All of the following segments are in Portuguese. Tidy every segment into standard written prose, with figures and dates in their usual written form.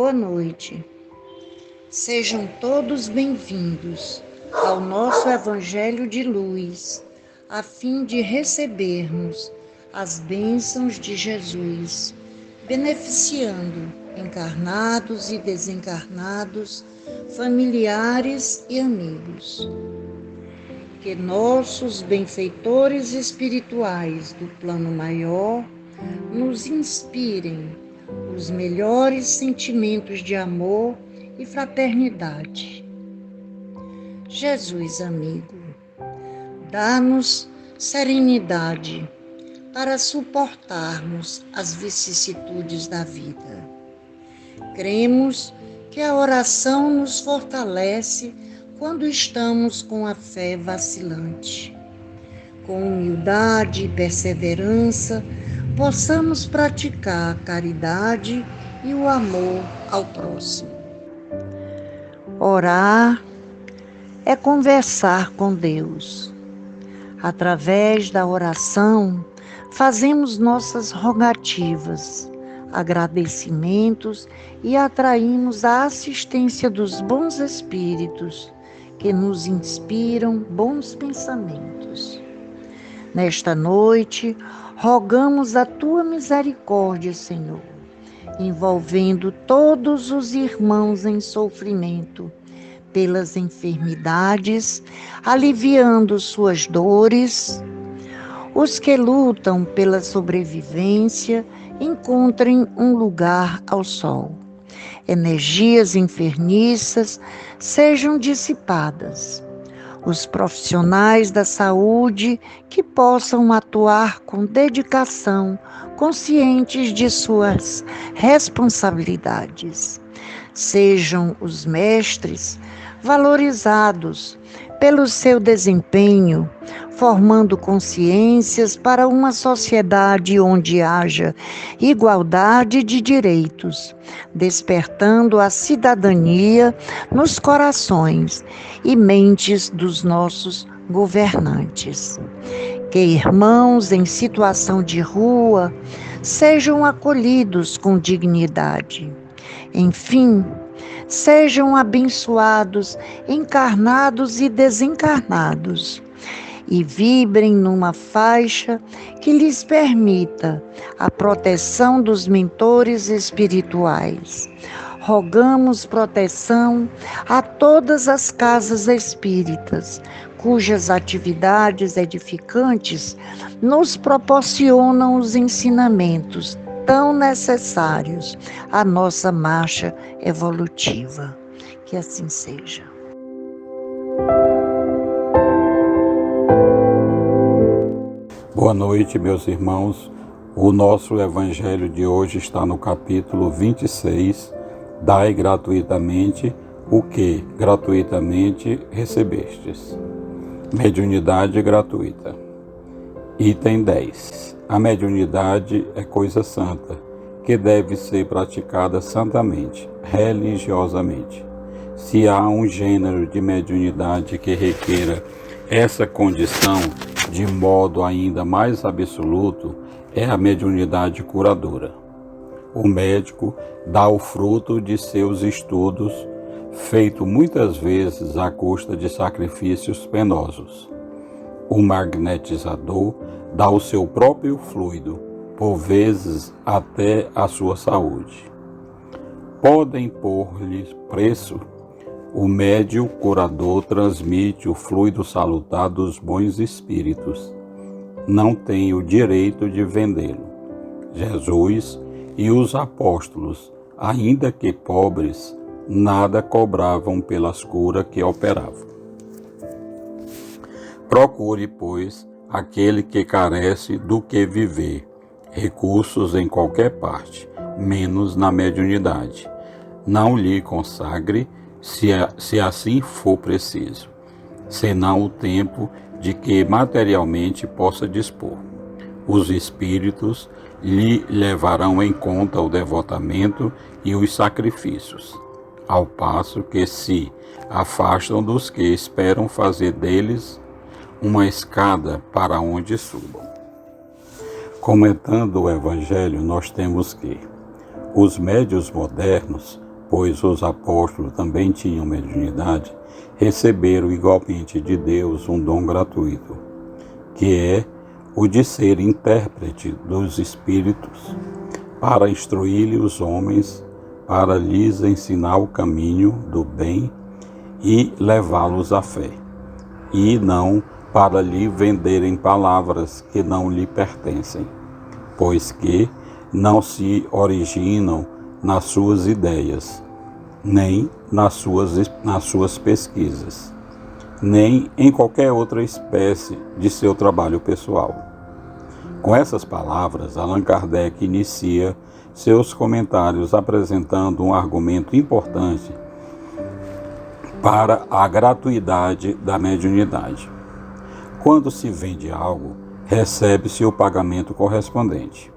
Boa noite. Sejam todos bem-vindos ao nosso Evangelho de Luz, a fim de recebermos as bênçãos de Jesus, beneficiando encarnados e desencarnados, familiares e amigos. Que nossos benfeitores espirituais do plano maior nos inspirem os melhores sentimentos de amor e fraternidade. Jesus amigo, dá-nos serenidade para suportarmos as vicissitudes da vida. Cremos que a oração nos fortalece quando estamos com a fé vacilante. Com humildade e perseverança, possamos praticar a caridade e o amor ao próximo. Orar é conversar com Deus. Através da oração, fazemos nossas rogativas, agradecimentos e atraímos a assistência dos bons espíritos que nos inspiram bons pensamentos. Nesta noite, rogamos a Tua misericórdia, Senhor, envolvendo todos os irmãos em sofrimento pelas enfermidades, aliviando suas dores. Os que lutam pela sobrevivência encontrem um lugar ao sol. Energias enfermiças sejam dissipadas. Os profissionais da saúde que possam atuar com dedicação, conscientes de suas responsabilidades. Sejam os mestres valorizados pelo seu desempenho, formando consciências para uma sociedade onde haja igualdade de direitos, despertando a cidadania nos corações e mentes dos nossos governantes. Que irmãos em situação de rua sejam acolhidos com dignidade. Enfim, sejam abençoados, encarnados e desencarnados, e vibrem numa faixa que lhes permita a proteção dos mentores espirituais. Rogamos proteção a todas as casas espíritas, cujas atividades edificantes nos proporcionam os ensinamentos tão necessários à nossa marcha evolutiva. Que assim seja. Boa noite, meus irmãos. O nosso evangelho de hoje está no capítulo 26. Dai gratuitamente o que gratuitamente recebestes. Mediunidade gratuita. Item 10. A mediunidade é coisa santa, que deve ser praticada santamente, religiosamente. Se há um gênero de mediunidade que requeira essa condição de modo ainda mais absoluto, é a mediunidade curadora. O médico dá o fruto de seus estudos, feito muitas vezes à custa de sacrifícios penosos. O magnetizador dá o seu próprio fluido, por vezes até a sua saúde. Podem pôr-lhe preço. O médium curador transmite o fluido salutar dos bons espíritos. Não tem o direito de vendê-lo. Jesus e os apóstolos, ainda que pobres, nada cobravam pelas curas que operavam. Procure, pois, aquele que carece do que viver, recursos em qualquer parte, menos na mediunidade. Não lhe consagre, se assim for preciso, senão o tempo de que materialmente possa dispor. Os espíritos lhe levarão em conta o devotamento e os sacrifícios, ao passo que se afastam dos que esperam fazer deles uma escada para onde subam. Comentando o Evangelho, nós temos que os médiuns modernos pois os apóstolos também tinham mediunidade, receberam igualmente de Deus um dom gratuito, que é o de ser intérprete dos espíritos, para instruir os homens, para lhes ensinar o caminho do bem e levá-los à fé, e não para lhe venderem palavras que não lhe pertencem, pois que não se originam nas suas ideias, nem nas suas pesquisas, nem em qualquer outra espécie de seu trabalho pessoal. Com essas palavras, Allan Kardec inicia seus comentários apresentando um argumento importante para a gratuidade da mediunidade. Quando se vende algo, recebe-se o pagamento correspondente.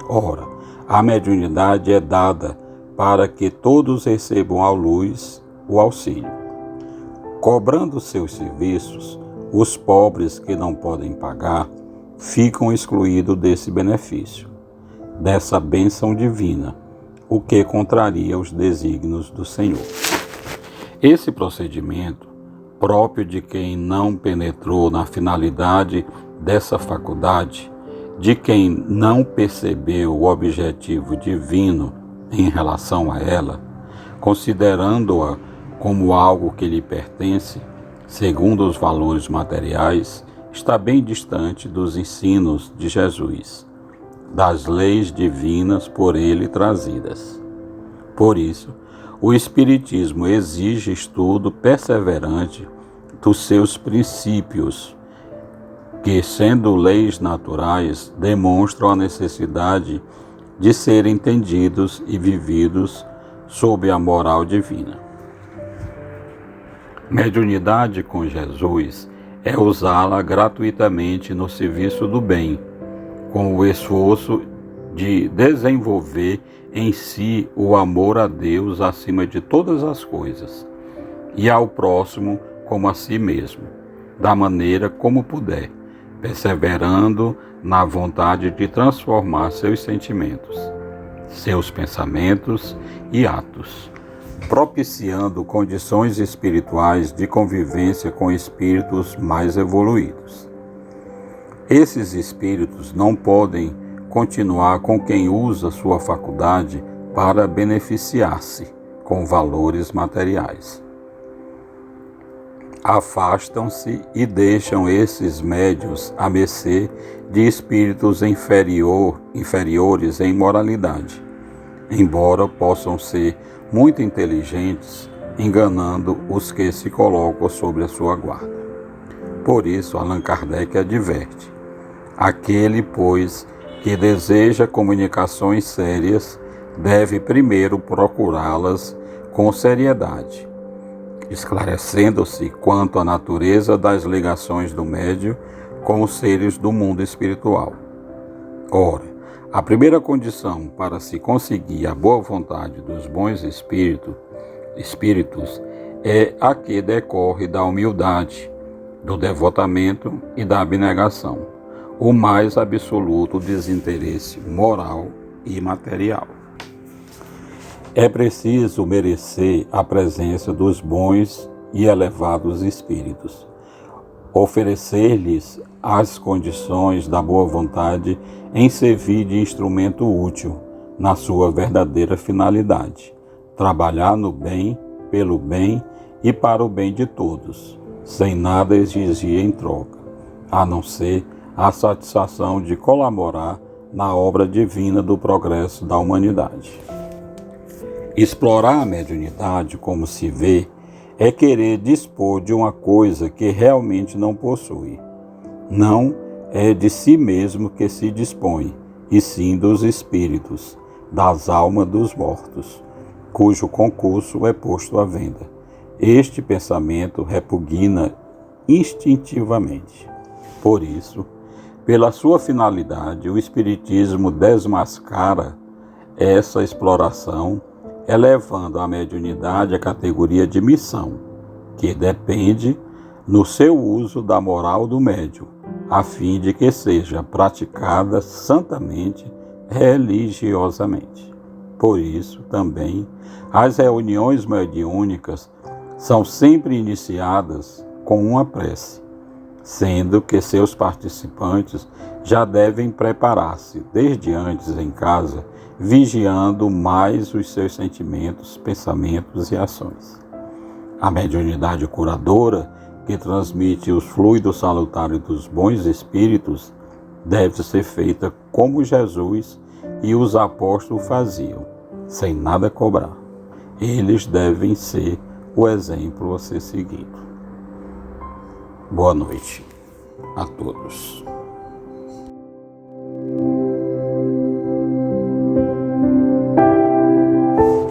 Ora, a mediunidade é dada para que todos recebam à luz o auxílio. Cobrando seus serviços, os pobres que não podem pagar ficam excluídos desse benefício, dessa bênção divina, o que contraria os desígnios do Senhor. Esse procedimento, próprio de quem não penetrou na finalidade dessa faculdade, de quem não percebeu o objetivo divino em relação a ela, considerando-a como algo que lhe pertence, segundo os valores materiais, está bem distante dos ensinos de Jesus, das leis divinas por ele trazidas. Por isso, o Espiritismo exige estudo perseverante dos seus princípios, que, sendo leis naturais, demonstram a necessidade de serem entendidos e vividos sob a moral divina. Mediunidade com Jesus é usá-la gratuitamente no serviço do bem, com o esforço de desenvolver em si o amor a Deus acima de todas as coisas, e ao próximo como a si mesmo, da maneira como puder, perseverando na vontade de transformar seus sentimentos, seus pensamentos e atos, propiciando condições espirituais de convivência com espíritos mais evoluídos. Esses espíritos não podem continuar com quem usa sua faculdade para beneficiar-se com valores materiais. Afastam-se e deixam esses médiuns à mercê de espíritos inferiores em moralidade, embora possam ser muito inteligentes, enganando os que se colocam sob a sua guarda. Por isso, Allan Kardec adverte: aquele, pois, que deseja comunicações sérias, deve primeiro procurá-las com seriedade, esclarecendo-se quanto à natureza das ligações do médium com os seres do mundo espiritual. Ora, a primeira condição para se conseguir a boa vontade dos bons espíritos é a que decorre da humildade, do devotamento e da abnegação, o mais absoluto desinteresse moral e material. É preciso merecer a presença dos bons e elevados espíritos, oferecer-lhes as condições da boa vontade em servir de instrumento útil na sua verdadeira finalidade, trabalhar no bem, pelo bem e para o bem de todos, sem nada exigir em troca, a não ser a satisfação de colaborar na obra divina do progresso da humanidade. Explorar a mediunidade, como se vê, é querer dispor de uma coisa que realmente não possui. Não é de si mesmo que se dispõe, e sim dos espíritos, das almas dos mortos, cujo concurso é posto à venda. Este pensamento repugna instintivamente. Por isso, pela sua finalidade, o Espiritismo desmascara essa exploração, elevando a mediunidade à categoria de missão, que depende, no seu uso, da moral do médium, a fim de que seja praticada santamente, religiosamente. Por isso, também, as reuniões mediúnicas são sempre iniciadas com uma prece, sendo que seus participantes já devem preparar-se desde antes em casa, vigiando mais os seus sentimentos, pensamentos e ações. A mediunidade curadora, que transmite os fluidos salutares dos bons espíritos, deve ser feita como Jesus e os apóstolos faziam, sem nada cobrar. Eles devem ser o exemplo a ser seguido. Boa noite a todos.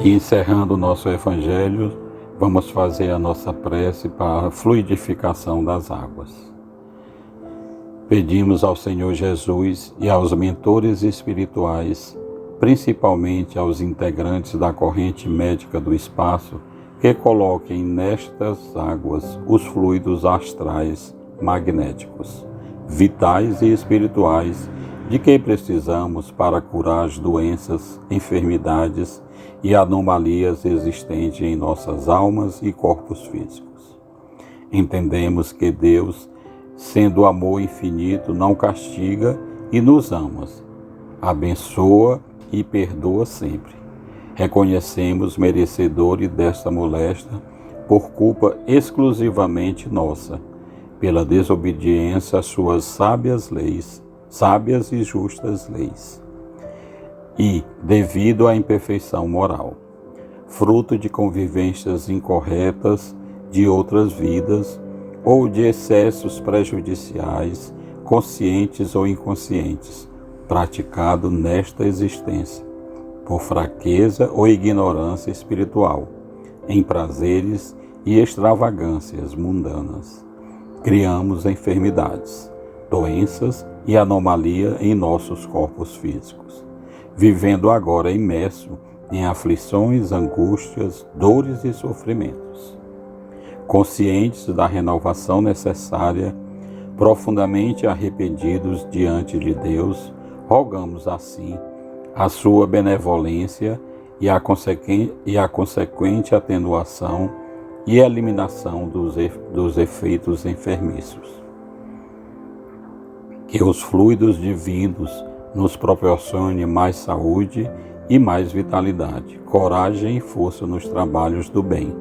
E encerrando o nosso Evangelho, vamos fazer a nossa prece para a fluidificação das águas. Pedimos ao Senhor Jesus e aos mentores espirituais, principalmente aos integrantes da corrente médica do espaço, que coloquem nestas águas os fluidos astrais magnéticos, vitais e espirituais, de que precisamos para curar as doenças, enfermidades e anomalias existentes em nossas almas e corpos físicos. Entendemos que Deus, sendo amor infinito, não castiga e nos ama, abençoa e perdoa sempre. Reconhecemos merecedores desta moléstia por culpa exclusivamente nossa, pela desobediência às suas sábias e justas leis, e devido à imperfeição moral, fruto de convivências incorretas de outras vidas ou de excessos prejudiciais, conscientes ou inconscientes, praticado nesta existência, por fraqueza ou ignorância espiritual, em prazeres e extravagâncias mundanas. Criamos enfermidades, doenças e anomalia em nossos corpos físicos, vivendo agora imerso em aflições, angústias, dores e sofrimentos. Conscientes da renovação necessária, profundamente arrependidos diante de Deus, rogamos assim a sua benevolência e a consequente atenuação e eliminação dos efeitos enfermiços. Que os fluidos divinos nos proporcione mais saúde e mais vitalidade, coragem e força nos trabalhos do bem,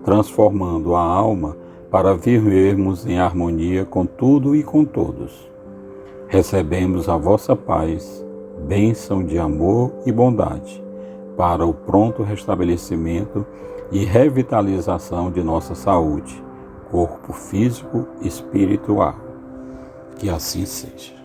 transformando a alma para vivermos em harmonia com tudo e com todos. Recebemos a vossa paz, bênção de amor e bondade, para o pronto restabelecimento e revitalização de nossa saúde, corpo físico e espiritual. Que assim seja.